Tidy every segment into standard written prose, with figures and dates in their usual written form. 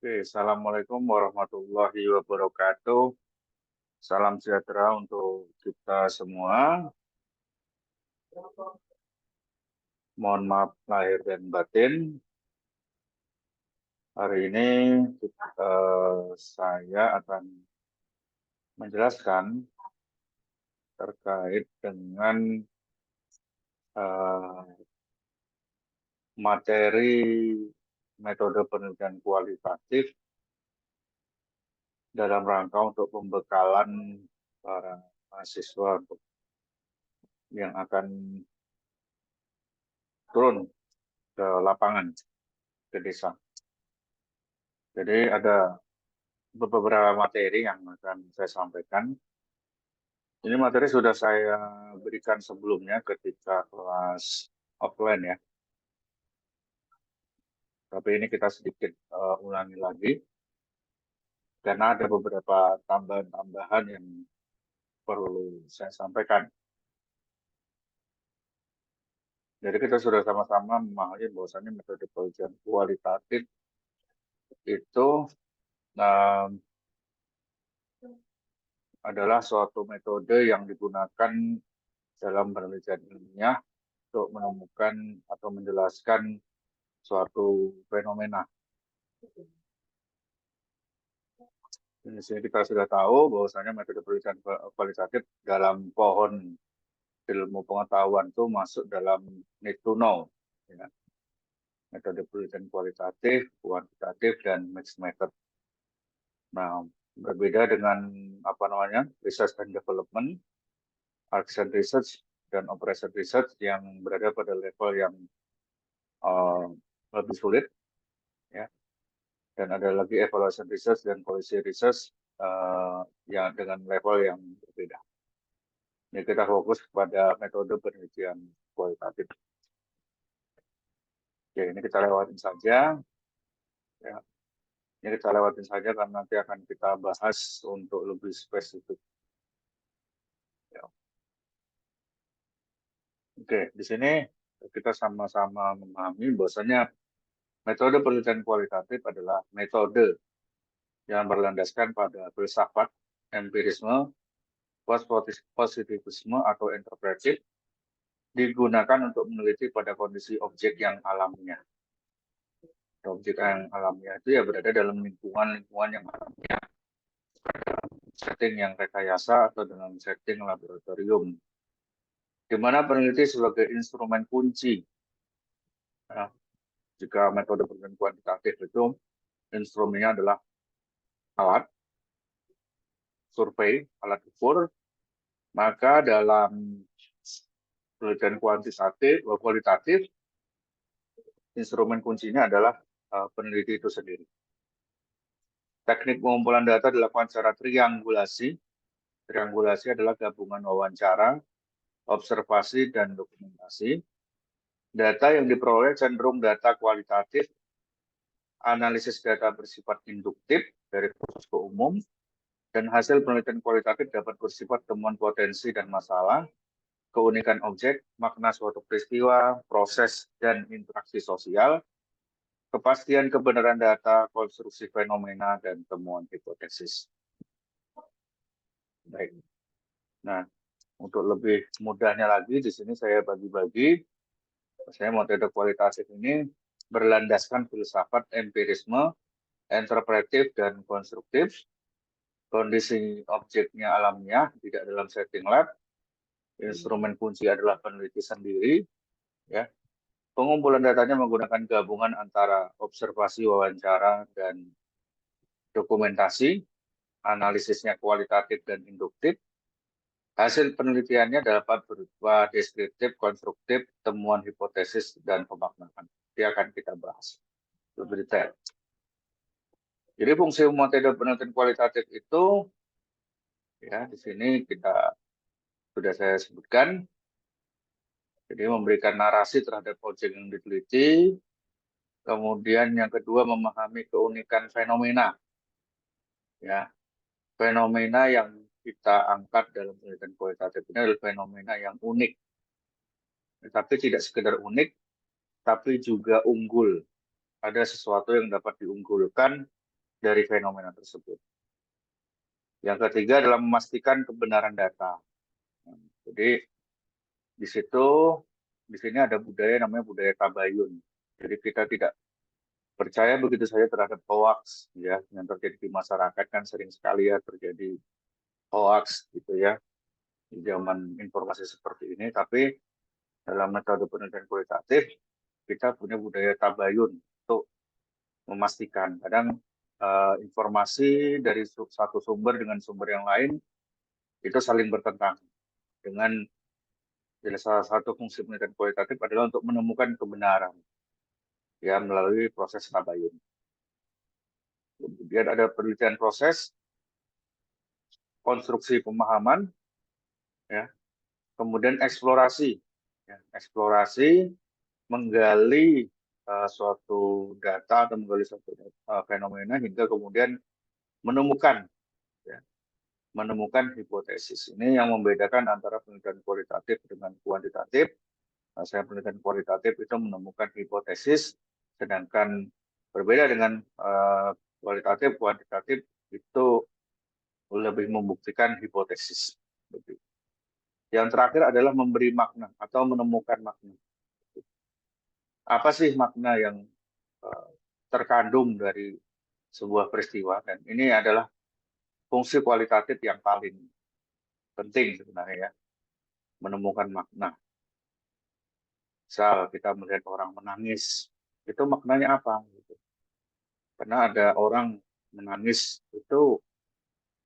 Oke, Assalamualaikum warahmatullahi wabarakatuh. Salam sejahtera untuk kita semua. Mohon maaf lahir dan batin. Hari ini saya akan menjelaskan terkait dengan eh, materi metode penelitian kualitatif dalam rangka untuk pembekalan para mahasiswa yang akan turun ke lapangan, ke desa. Jadi ada beberapa materi yang akan saya sampaikan. Ini materi sudah saya berikan sebelumnya ketika kelas offline ya. Tapi ini kita sedikit ulangi lagi karena ada beberapa tambahan-tambahan yang perlu saya sampaikan. Jadi kita sudah sama-sama memahami bahwasannya metode penelitian kualitatif itu um, adalah suatu metode yang digunakan dalam penelitian ilmiah untuk menemukan atau menjelaskan suatu fenomena. Di sini kita sudah tahu bahwasanya metode penelitian kualitatif dalam pohon ilmu pengetahuan itu masuk dalam need to know. Ya. Metode penelitian kualitatif, kuantitatif, dan mixed method. Nah, berbeda dengan research and development, action research, dan operation research yang berada pada level yang uh, lebih sulit. Ya. Dan ada lagi evaluation research dan policy research yang dengan level yang berbeda. Ya, kita fokus kepada metode penelitian kualitatif. Ya, ini kita lewatin saja. Ya, ini kita lewatin saja karena nanti akan kita bahas untuk lebih spesifik. Ya. Oke, di sini kita sama-sama memahami bahwasanya metode penelitian kualitatif adalah metode yang berlandaskan pada filsafat, empirisme, positivisme atau interpretif, digunakan untuk meneliti pada kondisi objek yang alamiah. Objek yang alamiah itu ya berada dalam lingkungan yang alamiah, setting yang rekayasa atau dalam setting laboratorium, di mana peneliti sebagai instrumen kunci. Nah, jika metode penelitian kuantitatif itu instrumennya adalah alat survei, alat ukur, maka dalam penelitian kualitatif, instrumen kuncinya adalah peneliti itu sendiri. Teknik pengumpulan data dilakukan secara triangulasi. Triangulasi adalah gabungan wawancara, observasi, dan dokumentasi. Data yang diperoleh cenderung data kualitatif. Analisis data bersifat induktif dari proses ke umum, dan hasil penelitian kualitatif dapat bersifat temuan potensi dan masalah, keunikan objek, makna suatu peristiwa, proses, dan interaksi sosial, kepastian kebenaran data, konstruksi fenomena, dan temuan hipotesis. Baik. Nah, untuk lebih mudahnya lagi, di sini saya bagi-bagi. Saya metode kualitatif ini berlandaskan filsafat, empirisme, interpretif, dan konstruktif. Kondisi objeknya alamiah, tidak dalam setting lab. Instrumen kunci adalah peneliti sendiri. Ya. Pengumpulan datanya menggunakan gabungan antara observasi, wawancara, dan dokumentasi. Analisisnya kualitatif dan induktif. Hasil penelitiannya dapat berupa deskriptif, konstruktif, temuan hipotesis, dan pemaknaan. Ini akan kita bahas lebih detail. Jadi fungsi metode penelitian kualitatif itu, ya di sini sudah saya sebutkan. Jadi memberikan narasi terhadap objek yang diteliti. Kemudian yang kedua memahami keunikan fenomena. Ya, fenomena yang kita angkat dalam penelitian kualitatif ini adalah fenomena yang unik. Tetapi tidak sekedar unik, tapi juga unggul. Ada sesuatu yang dapat diunggulkan dari fenomena tersebut. Yang ketiga adalah memastikan kebenaran data. Jadi di sini ada budaya namanya budaya tabayun. Jadi kita tidak percaya begitu saja terhadap hoax ya yang terjadi di masyarakat. Kan sering sekali ya terjadi hoax gitu ya di zaman informasi seperti ini. Tapi dalam metode penelitian kualitatif kita punya budaya tabayun untuk memastikan. Kadang informasi dari satu sumber dengan sumber yang lain itu saling bertentangan. Dengan jadi salah satu fungsi penelitian kualitatif adalah untuk menemukan kebenaran ya melalui proses tabayun. Kemudian ada penelitian proses, konstruksi pemahaman, ya. Kemudian eksplorasi, ya. Eksplorasi menggali suatu data atau menggali suatu fenomena hingga kemudian menemukan, ya, menemukan hipotesis. Ini yang membedakan antara penelitian kualitatif dengan kuantitatif. Saya penelitian kualitatif itu menemukan hipotesis, sedangkan berbeda dengan kualitatif, kuantitatif itu lebih membuktikan hipotesis. Yang terakhir adalah memberi makna atau menemukan makna. Apa sih makna yang terkandung dari sebuah peristiwa? Dan ini adalah fungsi kualitatif yang paling penting sebenarnya ya, menemukan makna. Misal kita melihat orang menangis, itu maknanya apa? Karena ada orang menangis itu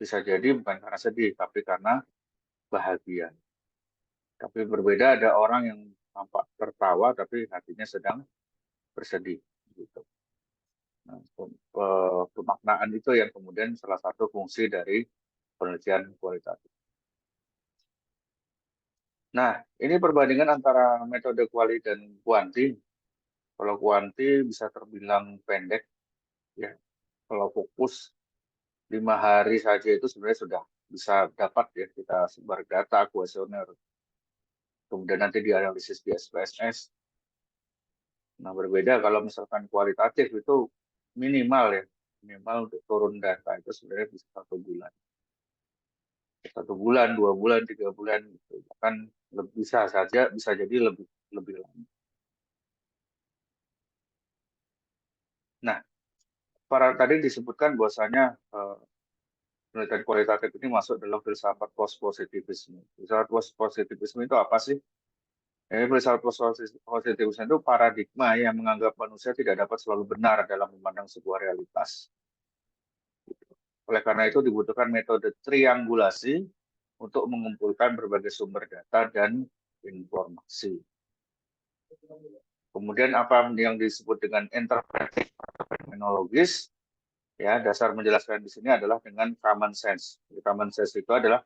bisa jadi bukan karena sedih, tapi karena bahagia. Tapi berbeda ada orang yang nampak tertawa, tapi hatinya sedang bersedih. Gitu. Nah, pemaknaan itu yang kemudian salah satu fungsi dari penelitian kualitatif. Nah, ini perbandingan antara metode kuali dan kuanti. Kalau kuanti bisa terbilang pendek, ya. Kalau fokus 5 hari saja itu sebenarnya sudah bisa dapat ya kita sebar data kuesioner. Kemudian nanti dianalisis di SPSS. Nah, berbeda kalau misalkan kualitatif itu minimal ya, minimal untuk turun data itu sebenarnya bisa 1 bulan. 1 bulan, 2 bulan, 3 bulan, gitu. Bahkan bisa saja, bisa jadi lebih lama. Nah, tadi disebutkan bahwasanya penelitian kualitatif ini masuk dalam filsafat post-positivisme. Filsafat post-positivisme itu apa sih? Filsafat post-positivisme itu paradigma yang menganggap manusia tidak dapat selalu benar dalam memandang sebuah realitas. Oleh karena itu dibutuhkan metode triangulasi untuk mengumpulkan berbagai sumber data dan informasi. Kemudian apa yang disebut dengan interpretif atau fenomenologis, ya dasar menjelaskan di sini adalah dengan common sense. Jadi, common sense itu adalah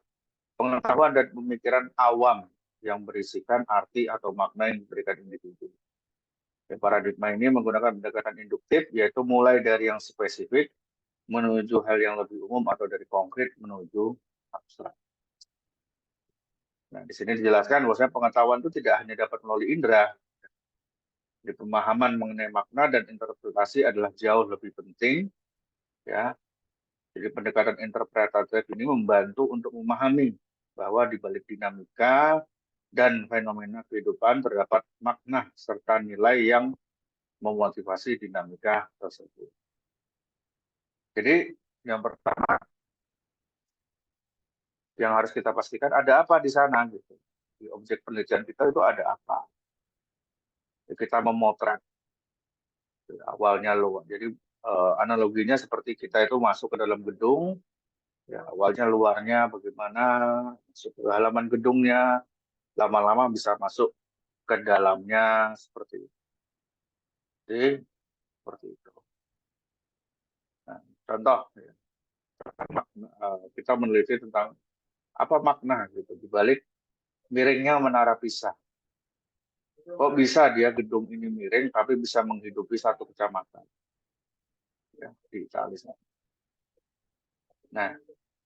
pengetahuan dan pemikiran awam yang berisikan arti atau makna yang diberikan individu. Paradigma ini menggunakan pendekatan induktif, yaitu mulai dari yang spesifik menuju hal yang lebih umum atau dari konkret menuju abstrak. Nah, di sini dijelaskan bahwa pengetahuan itu tidak hanya dapat melalui indera. Di pemahaman mengenai makna dan interpretasi adalah jauh lebih penting, ya. Jadi pendekatan interpretatif ini membantu untuk memahami bahwa di balik dinamika dan fenomena kehidupan terdapat makna serta nilai yang memotivasi dinamika tersebut. Jadi yang pertama yang harus kita pastikan ada apa di sana gitu. Di objek penelitian kita itu ada apa. Jadi kita memotret awalnya luar. Jadi analoginya seperti kita itu masuk ke dalam gedung, ya awalnya luarnya bagaimana, masuk ke halaman gedungnya, lama-lama bisa masuk ke dalamnya seperti itu. Jadi seperti itu. Nah, contoh, ya, kita meneliti tentang apa makna gitu di balik miringnya menara Pisa. Kok bisa dia gedung ini miring tapi bisa menghidupi satu kecamatan, ya, di Italia. Nah,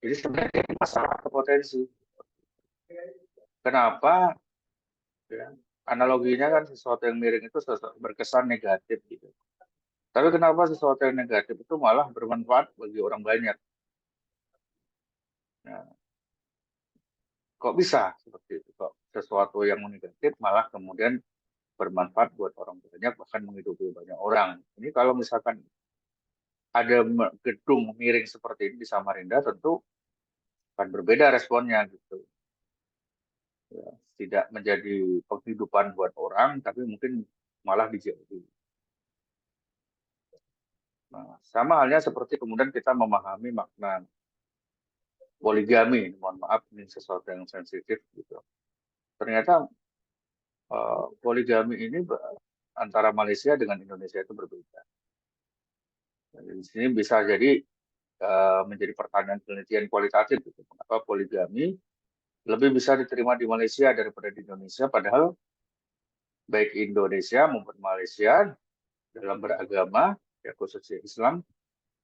jadi sebenarnya ini masalah potensi. Kenapa? Ya, analoginya kan sesuatu yang miring itu berkesan negatif gitu. Tapi kenapa sesuatu yang negatif itu malah bermanfaat bagi orang banyak? Nah, kok bisa seperti itu? Kok sesuatu yang negatif malah kemudian bermanfaat buat orang banyak, bahkan menghidupi banyak orang. Ini kalau misalkan ada gedung miring seperti ini di Samarinda, tentu akan berbeda responnya gitu. Ya, tidak menjadi penghidupan buat orang, tapi mungkin malah dijauhi. Nah, sama halnya seperti kemudian kita memahami makna poligami. Mohon maaf, ini sesuatu yang sensitif gitu. Ternyata poligami ini antara Malaysia dengan Indonesia itu berbeda. Jadi, di sini bisa jadi menjadi pertanyaan penelitian kualitatif gitu. Mengapa poligami lebih bisa diterima di Malaysia daripada di Indonesia, padahal baik Indonesia maupun Malaysia dalam beragama, ya khususnya Islam,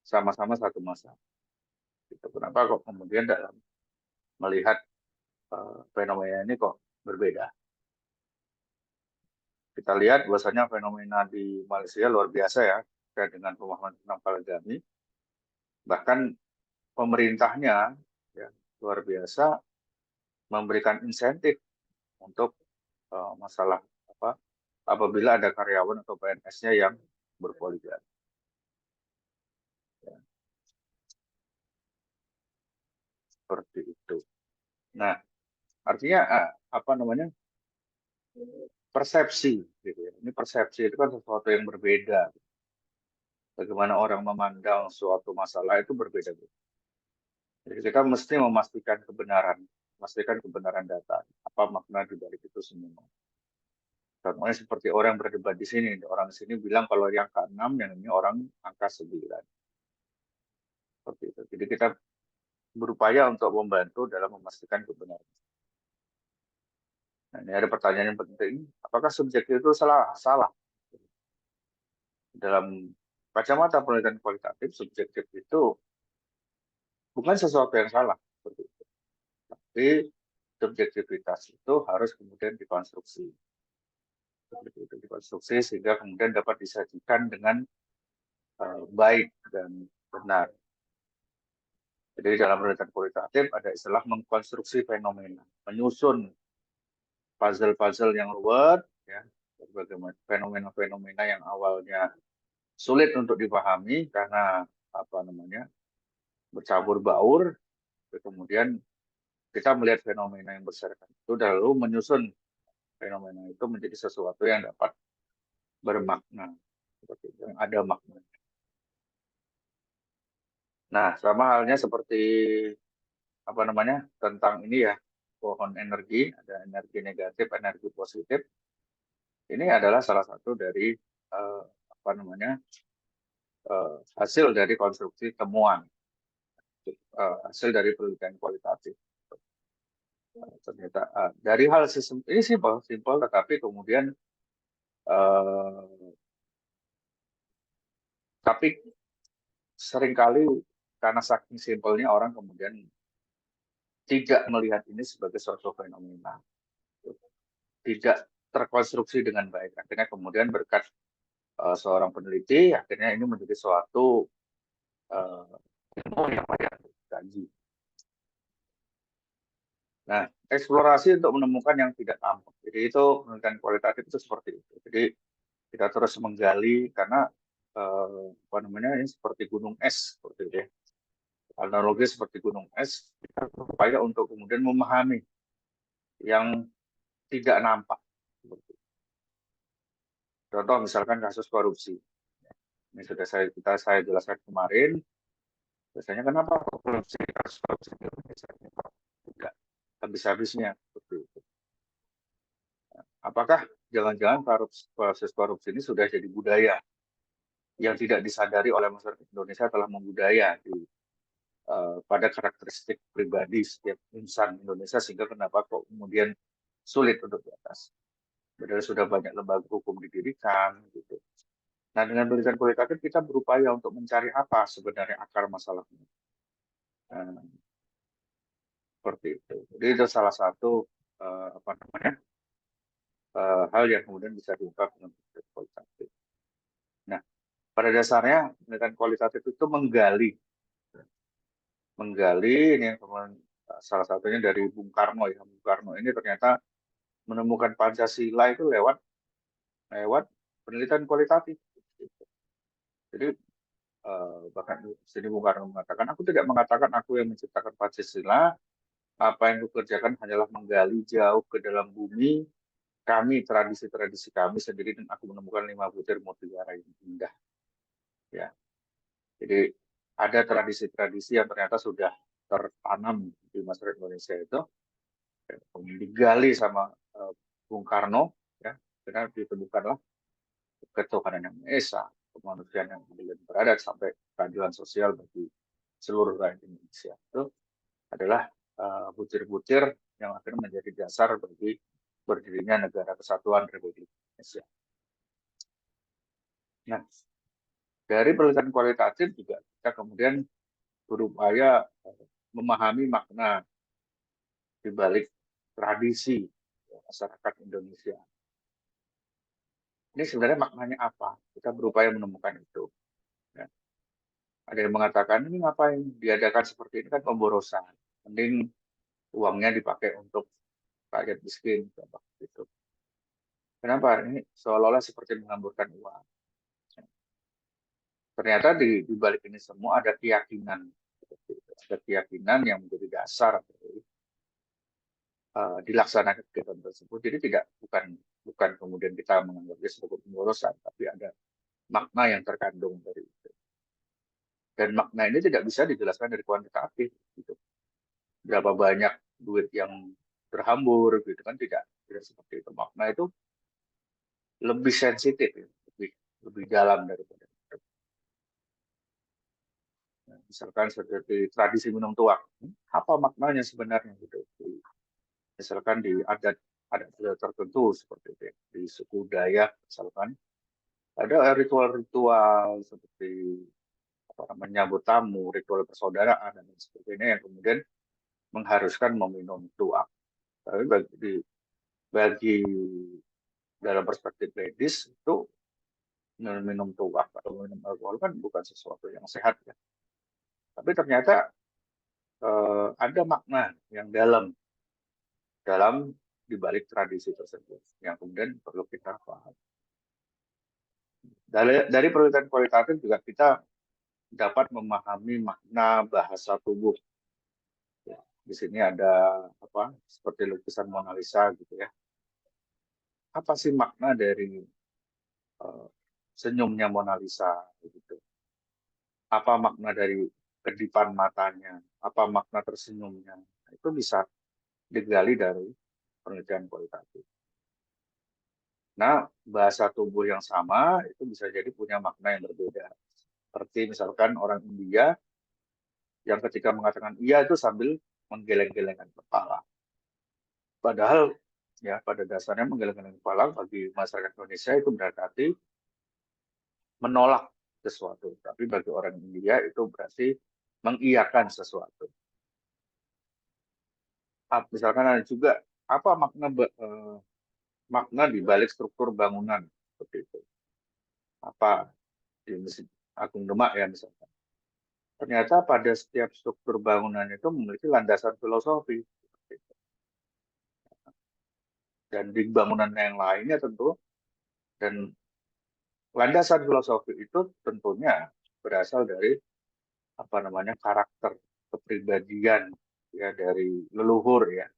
sama-sama satu masa. Gitu. Kenapa kok kemudian dalam melihat fenomena ini kok berbeda? Kita lihat bahwasanya fenomena di Malaysia luar biasa ya, terkait dengan pemahaman tentang poligami. Bahkan pemerintahnya ya, luar biasa memberikan insentif untuk masalah apa apabila ada karyawan atau PNS-nya yang berpoligami. Ya, seperti itu. Nah, artinya apa namanya persepsi, gitu ya. Ini persepsi itu kan sesuatu yang berbeda. Bagaimana orang memandang suatu masalah itu berbeda. Jadi kita mesti memastikan kebenaran data. Apa makna di balik itu semua. Contohnya seperti orang berdebat di sini. Orang di sini bilang kalau yang ke-6, yang ini orang angka 9. Seperti itu. Jadi kita berupaya untuk membantu dalam memastikan kebenaran. Nah, ini ada pertanyaan yang penting. Apakah subjektif itu salah? Salah. Dalam kacamata penelitian kualitatif, subjektif itu bukan sesuatu yang salah. Seperti itu. Tapi subjektivitas itu harus kemudian dikonstruksi. Seperti itu, dikonstruksi sehingga kemudian dapat disajikan dengan baik dan benar. Jadi dalam penelitian kualitatif ada istilah mengkonstruksi fenomena, menyusun puzzle-puzzle yang ruwet, ya, berbagai fenomena-fenomena yang awalnya sulit untuk dipahami karena apa namanya bercampur baur, kemudian kita melihat fenomena yang berserakan itu lalu menyusun fenomena itu menjadi sesuatu yang dapat bermakna, seperti itu, yang ada makna. Nah, sama halnya seperti apa namanya tentang ini ya pohon energi, ada energi negatif, energi positif. Ini adalah salah satu dari apa namanya hasil dari konstruksi temuan, hasil dari penelitian kualitatif. Ternyata dari hal sistem ini simpel, tetapi kemudian tapi seringkali karena saking simpelnya orang kemudian tidak melihat ini sebagai suatu fenomena, tidak terkonstruksi dengan baik. Akhirnya kemudian berkat seorang peneliti, akhirnya ini menjadi suatu ilmu yang banyak dikaji. Nah, eksplorasi untuk menemukan yang tidak tampak. Jadi itu penelitian kualitatif itu seperti itu. Jadi kita terus menggali karena apa namanya ini seperti gunung es seperti itu ya. Analogi seperti gunung es, kita berupaya untuk kemudian memahami yang tidak nampak. Contoh misalkan kasus korupsi. Ini sudah saya jelaskan kemarin. Biasanya kenapa korupsi kasus korupsi di Indonesia tidak habis-habisnya seperti itu. Apakah jangan-jangan proses korupsi ini sudah jadi budaya yang tidak disadari oleh masyarakat Indonesia telah membudaya pada karakteristik pribadi setiap insan Indonesia sehingga kenapa kok kemudian sulit untuk di atas. Padahal sudah banyak lembaga hukum didirikan gitu. Nah, dengan penelitian kualitatif kita berupaya untuk mencari apa sebenarnya akar masalahnya. Nah, seperti itu. Jadi itu salah satu apa namanya hal yang kemudian bisa diungkap dengan penelitian kualitatif. Nah, pada dasarnya penelitian kualitatif itu menggali ini yang salah satunya dari Bung Karno ya. Bung Karno ini ternyata menemukan Pancasila itu lewat penelitian kualitatif. Jadi bahkan sini Bung Karno mengatakan, aku tidak mengatakan aku yang menciptakan Pancasila, apa yang kukerjakan hanyalah menggali jauh ke dalam bumi kami, tradisi-tradisi kami sendiri, dan aku menemukan 5 butir mutiara yang indah. Ya, jadi ada tradisi-tradisi yang ternyata sudah tertanam di masyarakat Indonesia itu, digali sama Bung Karno, ya, karena ditemukanlah ketuhanan yang Maha Esa, kemanusiaan yang adil dan beradab, sampai keadilan sosial bagi seluruh rakyat Indonesia. Itu adalah butir-butir yang akhirnya menjadi dasar bagi berdirinya Negara Kesatuan Republik Indonesia. Nah, dari penelitian kualitatif juga kita kemudian berupaya memahami makna di balik tradisi masyarakat Indonesia. Ini sebenarnya maknanya apa? Kita berupaya menemukan itu. Ya. Ada yang mengatakan, ini ngapain diadakan seperti ini, kan pemborosan. Mending uangnya dipakai untuk rakyat miskin. Gitu. Kenapa? Ini seolah-olah seperti menghamburkan uang. Ternyata di balik ini semua ada keyakinan. Ada keyakinan yang menjadi dasar dari dilaksanakan kegiatan tersebut. Jadi bukan kemudian kita menganggapnya sebagai pemborosan, tapi ada makna yang terkandung dari itu. Dan makna ini tidak bisa dijelaskan dari kuantitatif. Gitu. Berapa banyak duit yang berhambur, gitu kan, tidak seperti itu. Makna itu lebih sensitif, ya, lebih dalam daripada itu. Nah, misalkan seperti tradisi minum tuak, apa maknanya sebenarnya gitu? Misalkan di adat tertentu seperti itu, ya. Di suku Dayak misalkan ada ritual-ritual seperti menyambut tamu, ritual persaudaraan dan sebagainya yang kemudian mengharuskan meminum tuak. Tapi bagi dalam perspektif medis itu minum tuak atau minum alkohol kan bukan sesuatu yang sehat ya. Tapi ternyata ada makna yang dalam dibalik tradisi tersebut yang kemudian perlu kita paham. Dari penelitian kualitatif juga kita dapat memahami makna bahasa tubuh. Ya, di sini ada seperti lukisan Mona Lisa gitu ya. Apa sih makna dari senyumnya Mona Lisa gitu? Apa makna dari kedipan matanya? Apa makna tersenyumnya? Itu bisa digali dari penelitian kualitatif. Nah, bahasa tubuh yang sama itu bisa jadi punya makna yang berbeda. Seperti misalkan orang India yang ketika mengatakan iya itu sambil menggeleng-gelengkan kepala. Padahal ya pada dasarnya menggeleng-geleng kepala bagi masyarakat Indonesia itu berarti menolak sesuatu. Tapi bagi orang India itu berarti mengiyakan sesuatu. Misalkan ada juga apa makna di balik struktur bangunan seperti itu. Apa di Masjid Agung Demak ya misalkan. Ternyata pada setiap struktur bangunan itu memiliki landasan filosofi. Dan di bangunan yang lainnya tentu, dan landasan filosofi itu tentunya berasal dari karakter kepribadian ya dari leluhur ya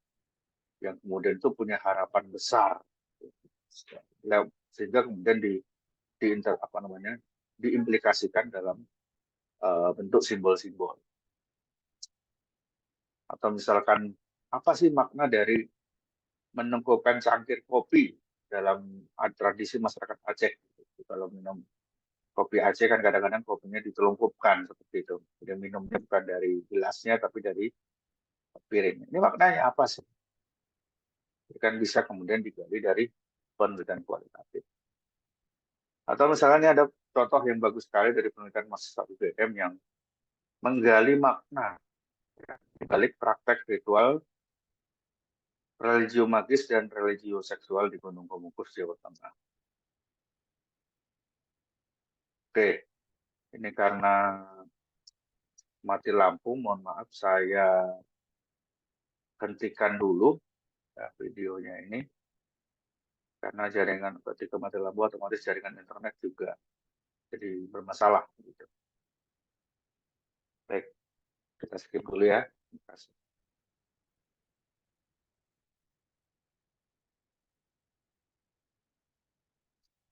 yang kemudian itu punya harapan besar sehingga kemudian diimplikasikan dalam bentuk simbol-simbol. Atau misalkan apa sih makna dari menengkukan cangkir kopi dalam tradisi masyarakat Aceh? Kalau minum kopi Aceh kan kadang-kadang kopinya ditelungkupkan seperti itu. Jadi minumnya bukan dari gelasnya tapi dari piring. Ini maknanya apa sih? Kan bisa kemudian digali dari penelitian kualitatif. Atau misalnya ada contoh yang bagus sekali dari penelitian mahasiswa UGM yang menggali makna di balik praktek ritual religio magis dan religio seksual di Gunung Pamungkus, Jawa Tengah. Oke, Ini karena mati lampu, mohon maaf saya hentikan dulu ya, videonya ini. Karena jaringan ketika mati lampu otomatis jaringan internet juga jadi bermasalah. Gitu. Baik, kita skip dulu ya. Terima kasih.